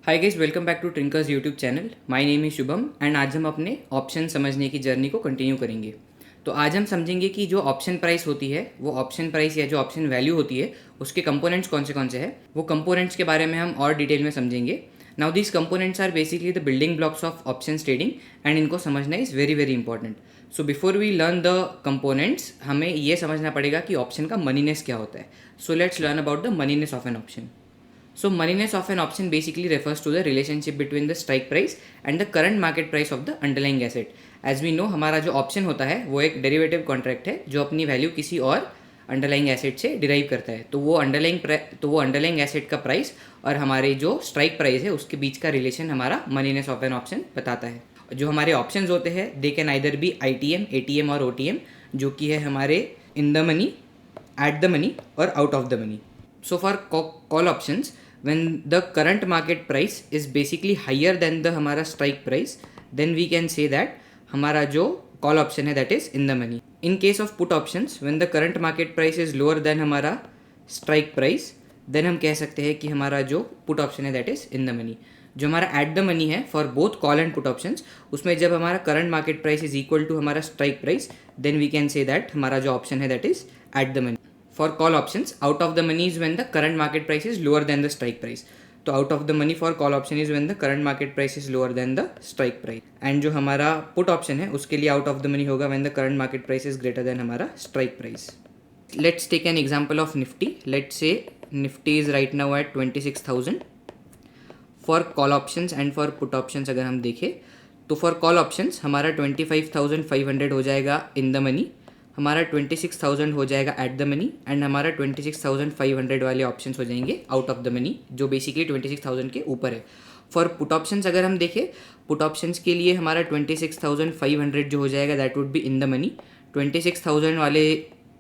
Hi guys, welcome back to Trinkers YouTube channel. My name is Shubham and आज हम अपने option समझने की जर्नी को कंटिन्यू करेंगे। तो आज हम समझेंगे कि जो ऑप्शन प्राइस होती है, वो ऑप्शन प्राइस या जो ऑप्शन वैल्यू होती है, उसके कंपोनेंट्स कौन से हैं। वो कंपोनेंट्स के बारे में हम और डिटेल में समझेंगे। Now these components are basically the building blocks of option trading and इनको समझना is very very important. So before we learn the components, हमें ये समझना पड़ेगा कि ऑप्शन का मनीनेस क्या होता है। So let's learn about the moneyness of an option. So moneyness of an option basically refers to the relationship between the strike price and the current market price of the underlying asset. As we know, हमारा जो option होता है वो एक derivative contract है जो अपनी value किसी और अंडरलाइंग एसेट से डिराइव करता है। तो वो अंडरलाइंग एसेट का प्राइस और हमारे जो स्ट्राइक प्राइस है उसके बीच का रिलेशन हमारा मनीनेस ऑफ एन ऑप्शन बताता है। जो हमारे ऑप्शंस होते हैं they can either be ITM, ATM और OTM, जो कि है हमारे in the money, at the money और out of the money. So for call options, when the current market price is basically higher than the हमारा strike price, then we can say that हमारा जो call option है that is in the money. In case of put options, when the current market price is lower than हमारा strike price, then हम कह सकते हैं कि हमारा जो put option है that is in the money. जो हमारा at the money है for both call and put options, उसमें जब हमारा current market price is equal to हमारा strike price, then we can say that हमारा जो option है that is at the money. For call options, out of the money is when the current market price is lower than the strike price. तो out of the money for call option is when the current market price is lower than the strike price. And जो हमारा put option है उसके लिए out of the money होगा when the current market price is greater than हमारा strike price. Let's take an example of Nifty. Let's say Nifty is right now at 26,000. For call options and for put options अगर हम देखें तो for call options हमारा 25,500 हो जाएगा in the money, हमारा 26,000 हो जाएगा एट द मनी एंड हमारा 26,500 वाले ऑप्शंस हो जाएंगे आउट ऑफ द मनी, जो बेसिकली 26,000 के ऊपर है. फॉर पुट ऑप्शंस अगर हम देखें, पुट ऑप्शंस के लिए हमारा 26,500 जो हो जाएगा that would be in the money. 26,000 वाले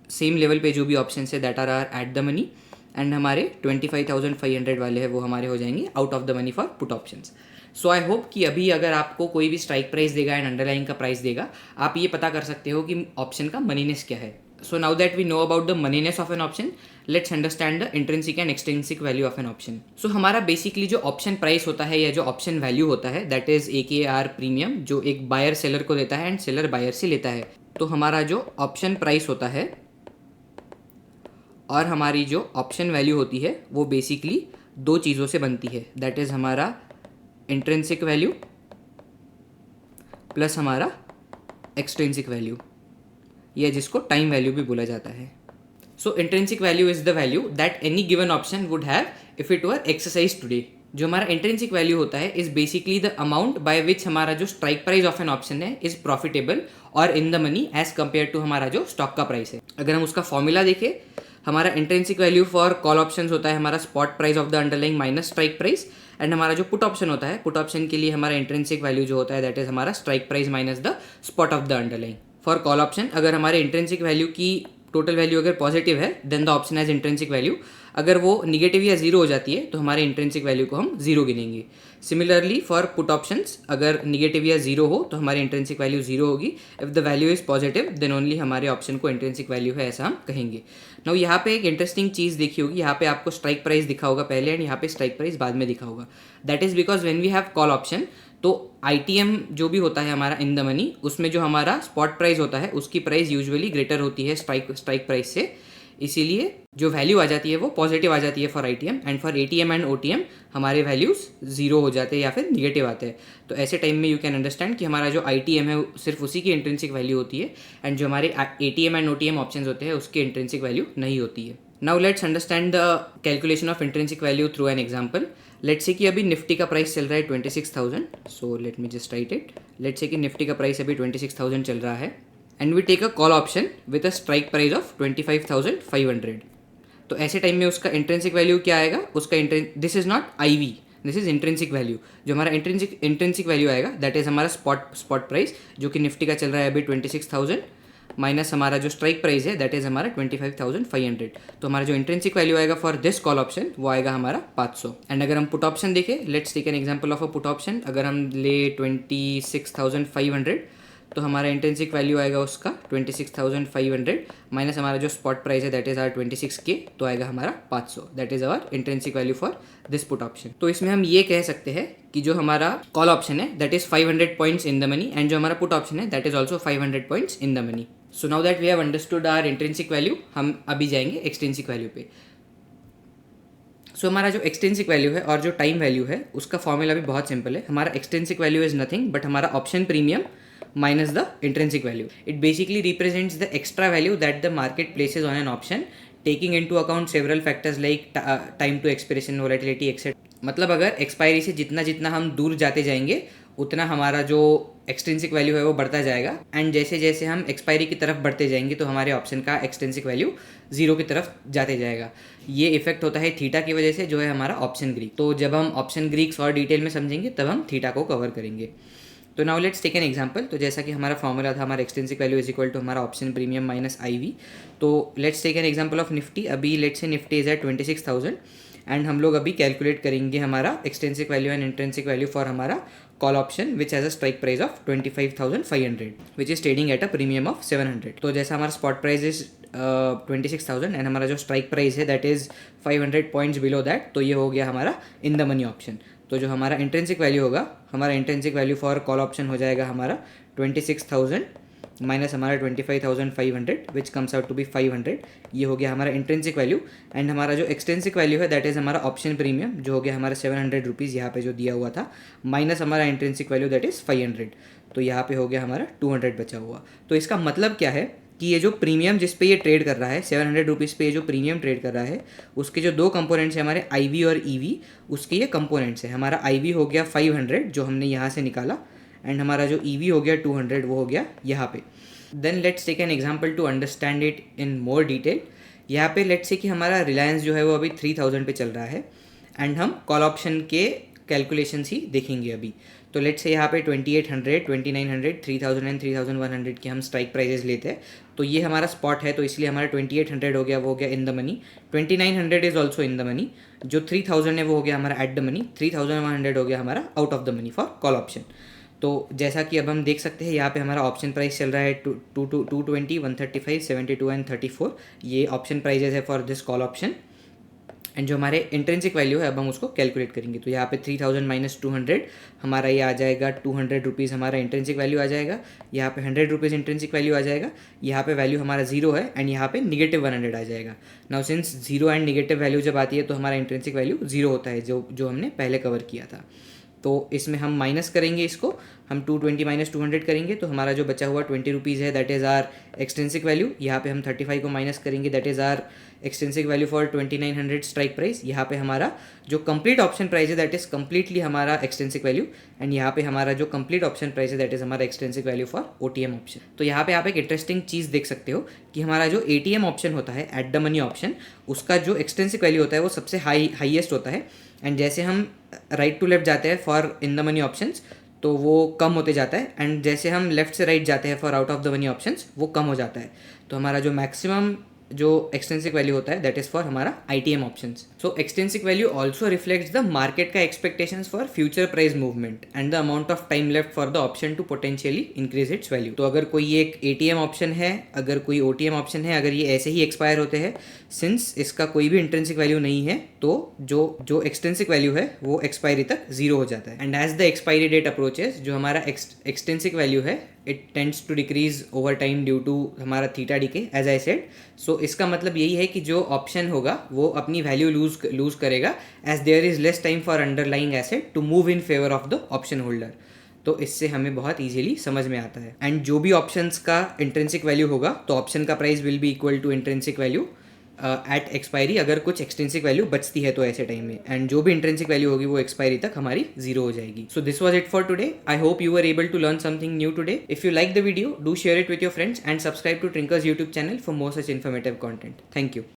सेम लेवल पे जो भी ऑप्शंस है that are at the money and हमारे 25,500 वाले हैं वो हमारे हो जाएंगे out of the money for put options. So I hope कि अभी अगर आपको कोई भी स्ट्राइक प्राइस देगा एंड अंडरलाइन का प्राइस देगा, आप ये पता कर सकते हो कि ऑप्शन का मनीनेस क्या है. So now that we know about the moneyness of an option, let's understand the intrinsic and extrinsic value of an option. So हमारा बेसिकली जो ऑप्शन प्राइस होता है या जो ऑप्शन वैल्यू होता है दैट इज AKR प्रीमियम, जो एक बायर सेलर को देता है एंड सेलर बायर से लेता है. तो हमारा जो ऑप्शन प्राइस होता है और हमारी जो ऑप्शन वैल्यू होती है वो बेसिकली दो चीज़ों से बनती है, दैट इज़ हमारा इंट्रिंसिक वैल्यू प्लस हमारा एक्सट्रिंसिक वैल्यू, या जिसको टाइम वैल्यू भी बोला जाता है. So intrinsic value is the value that any given option would have if it were exercised today. जो हमारा इंट्रिंसिक वैल्यू होता है is basically the amount by which हमारा जो strike price of an option है इज प्रॉफिटेबल और in the money as compared to हमारा जो स्टॉक का प्राइस है. अगर हम उसका फॉर्मूला देखें, हमारा intrinsic value for call option होता है हमारा spot price of the underlying minus strike price, and हमारा जो पुट ऑप्शन होता है, पुट ऑप्शन के लिए हमारा इंट्रिंसिक वैल्यू जो होता है दैट इज हमारा strike price minus the spot of the underlying. For call option अगर हमारे इंट्रिंसिक वैल्यू की टोटल वैल्यू अगर पॉजिटिव है then the option has intrinsic value. अगर वो निगेटिव या जीरो हो जाती है तो हमारे इंट्रिंसिक वैल्यू को हम जीरो गिनेंगे. सिमिलरली फॉर पुट ऑप्शंस अगर निगेटिव या जीरो हो तो हमारी इंट्रिंसिक वैल्यू जीरो होगी. If the value is positive then only हमारे ऑप्शन को इंट्रिंसिक वैल्यू है ऐसा हम कहेंगे. नाउ यहाँ पे एक इंटरेस्टिंग चीज़ देखी होगी, यहाँ पे आपको स्ट्राइक प्राइस दिखा होगा पहले एंड यहाँ पे स्ट्राइक प्राइस बाद में दिखा होगा. That is because when we have call option तो ITM जो भी होता है हमारा इन द मनी, उसमें जो हमारा स्पॉट प्राइस होता है उसकी प्राइस यूजुअली ग्रेटर होती है स्ट्राइक प्राइस से, इसीलिए जो वैल्यू आ जाती है वो पॉजिटिव आ जाती है for ITM and for ATM and OTM हमारे वैल्यूज़ जीरो हो जाते हैं या फिर निगेटिव आते हैं. तो ऐसे टाइम में यू कैन अंडरस्टैंड कि हमारा जो ITM है सिर्फ उसी की इंट्रिंसिक वैल्यू होती है एंड जो हमारे ATM एंड OTM ऑप्शन होते हैं उसकी इंट्रिंसिक वैल्यू नहीं होती है. Now let's understand the calculation of intrinsic value through an example. Let's say कि अभी निफ्टी का प्राइस चल रहा है 26,000. So let me just right it. Let's say कि निफ्टी का प्राइस अभी 26,000 चल रहा है and we take a call option with a strike price of 25,500. तो ऐसे टाइम में उसका इंट्रिंसिक वैल्यू क्या आएगा, उसका this is not IV, this is intrinsic value. जो हमारा इंट्रिंसिक वैल्यू आएगा दैट इज हमारा स्पॉट प्राइस जो कि निफ्टी का चल रहा है अभी 26,000 माइनस हमारा जो स्ट्राइक प्राइस है दैट इज हमारा 25,500. तो हमारा जो इंट्रिंसिक वैल्यू आएगा फॉर दिस कॉल ऑप्शन वो आएगा हमारा 500. एंड अगर हम पुट ऑप्शन देखें, let's take an example of a put option. अगर हम ले 26,500 तो हमारा इंट्रिंसिक वैल्यू आएगा उसका 26,500 माइनस हमारा जो स्पॉट प्राइस है दैट इज आवर 26K, तो आएगा हमारा 500। That is our intrinsic value for this put option. तो इसमें हम ये कह सकते हैं कि जो हमारा कॉल ऑप्शन है that is 500 points in the money and जो हमारा पुट ऑप्शन है that is also 500 points in the money. So now that we have understood our intrinsic value, हम अभी जाएंगे एक्सट्रिंसिक वैल्यू पे। सो हमारा जो एक्सट्रिंसिक वैल्यू है और जो टाइम वैल्यू है उसका फॉर्मूला भी बहुत सिंपल है। हमारा extrinsic value is nothing but हमारा option premium minus the intrinsic value. It basically represents the extra value that the market places on an option, taking into account several factors like time to expiration, volatility, etc. मतलब अगर expiry से जितना जितना हम दूर जाते जाएंगे उतना हमारा जो एक्सट्रिंसिक वैल्यू है वो बढ़ता जाएगा, एंड जैसे जैसे हम एक्सपायरी की तरफ बढ़ते जाएंगे तो हमारे ऑप्शन का एक्सट्रिंसिक वैल्यू जीरो की तरफ जाते जाएगा। ये इफेक्ट होता है थीटा की वजह से, जो है हमारा ऑप्शन ग्रीक। तो जब हम ऑप्शन ग्रीक्स और डिटेल में समझेंगे तब हम थीटा को कवर करेंगे। तो now let's take an example. तो जैसा कि हमारा फॉर्मूला था, हमारा extrinsic value is equal to हमारा ऑप्शन प्रीमियम माइनस IV। तो let's take an example of Nifty. अभी let's say Nifty is at 26,000 and हम लोग अभी कैलकुलेट करेंगे हमारा extrinsic value and intrinsic value for हमारा call option which has a strike price of 25,500 which is trading at a premium of 700। तो जैसा हमारा स्पॉट प्राइस इज 26,000 एंड हमारा जो स्ट्राइक प्राइस है that is 500 points below that, तो ये हो गया हमारा इन द मनी ऑप्शन। तो जो हमारा इंट्रिंसिक वैल्यू होगा, हमारा intrinsic value for call option हो जाएगा हमारा 26,000 माइनस हमारा 25,500 which comes out to be 500। ये हो गया हमारा इंट्रिंसिक वैल्यू, एंड हमारा जो एक्सट्रिंसिक वैल्यू है दैट इज़ हमारा ऑप्शन प्रीमियम जो हो गया हमारा 700 रुपीज़ यहाँ पे जो दिया हुआ था, माइनस हमारा इंट्रिंसिक वैल्यू दैट इज़ 500। तो यहाँ पे हो गया हमारा 200 बचा हुआ। तो इसका मतलब क्या है कि ये जो प्रीमियम जिस पे ये ट्रेड कर रहा है 700 रुपीज़ पे, ये जो प्रीमियम ट्रेड कर रहा है उसके जो दो कंपोनेंट्स हैं हमारे IV और EV, उसके ये कंपोनेंट्स हैं। हमारा IV हो गया 500 जो हमने यहाँ से निकाला, एंड हमारा जो EV हो गया 200 वो हो गया यहाँ पे। Then let's take an example to understand it in more detail. यहाँ पे लेट्स से कि हमारा रिलायंस जो है वो अभी 3000 पे चल रहा है, एंड हम कॉल ऑप्शन के कैलकुलेशंस ही देखेंगे अभी। तो लेट्स से यहाँ पे 2800, 2900, 3000 एंड 3100 के हम स्ट्राइक प्राइजेस लेते हैं। तो ये हमारा स्पॉट है, तो इसलिए हमारा 2800 हो गया, वो हो गया इन the money. 2900 is also in the money. जो 3000 है वो हो गया हमारा एट द मनी। 3100 हो गया हमारा out of the money for call option. तो जैसा कि अब हम देख सकते हैं यहाँ पे हमारा ऑप्शन प्राइस चल रहा है 220, 135, 72 एंड 34। ये ऑप्शन प्राइजेस है for this call option, and जो हमारे इंट्रिंसिक वैल्यू है अब हम उसको कैलकुलेट करेंगे। तो यहाँ पे 3000 माइनस 200 हमारा ये आ जाएगा 200 रुपीज़ हमारा इंट्रिंसिक वैल्यू आ जाएगा। यहाँ पे 100 रुपीज़ इंट्रिंसिक वैल्यू आ जाएगा। यहाँ पे वैल्यू हमारा जीरो है, एंड यहाँ पे -100 आ जाएगा। Now since zero and negative value जब आती है तो हमारा इंट्रिंसिक वैल्यू जीरो होता है, जो हमने पहले कवर किया था। तो इसमें हम माइनस करेंगे, इसको हम 220 माइनस 200 करेंगे तो हमारा जो बचा हुआ 20 रुपीज़ है that is our extrinsic value. यहाँ पे हम 35 को माइनस करेंगे that is our extrinsic value for 2900 strike price. यहाँ पे हमारा जो कंप्लीट ऑप्शन प्राइस है दैट इज़ कंप्लीटली हमारा एक्सट्रिंसिक वैल्यू, एंड यहाँ पे हमारा जो कंप्लीट ऑप्शन प्राइस है दैट इज़ हमारा extrinsic value for OTM option. तो यहाँ पे आप एक इंटरेस्टिंग चीज़ देख सकते हो कि हमारा जो ATM ऑप्शन होता है एट द मनी ऑप्शन, उसका जो एक्सट्रिंसिक वैल्यू होता है वो सबसे हाईएस्ट होता है, एंड जैसे हम राइट टू लेफ्ट जाते हैं for in the money options तो वो कम होते जाता है, एंड जैसे हम लेफ्ट से राइट जाते हैं for out of the money options वो कम हो जाता है। तो हमारा जो मैक्सिमम जो एक्सटेंसिक वैल्यू होता है दैट इज फॉर हमारा ITM options. So extrinsic value also reflects the market का expectations for future price movement and the amount of time left for the option to potentially increase its value. तो अगर कोई एक ATM option है, अगर कोई OTM option है, अगर ये ऐसे ही एक्सपायर होते हैं, सिंस इसका कोई भी इंट्रिंसिक वैल्यू नहीं है, तो जो एक्सटेंसिक वैल्यू है वो एक्सपायरी तक जीरो हो जाता है। And as the expiry date approaches, जो हमारा एक्सटेंसिक वैल्यू है it tends to decrease over time due to हमारा theta decay as I said. So इसका मतलब यही है कि जो ऑप्शन होगा वो अपनी वैल्यू लूज करेगा as there is less time for underlying asset to move in favour of the option holder. तो इससे हमें बहुत इजीली समझ में आता है। एंड जो भी ऑप्शंस का इंट्रिंसिक वैल्यू होगा तो ऑप्शन का price will be equal to intrinsic value at expiry, अगर कुछ एक्सटेंसिक वैल्यू बचती है तो ऐसे टाइम में, एंड जो भी इंट्रिंसिक वैल्यू होगी वो एक्सपायरी तक हमारी जीरो हो जाएगी। So this was it for today. I hope you were able to learn something new today. If you like the video, do share it with your friends and subscribe to Trinkers YouTube channel for more such informative content. Thank you.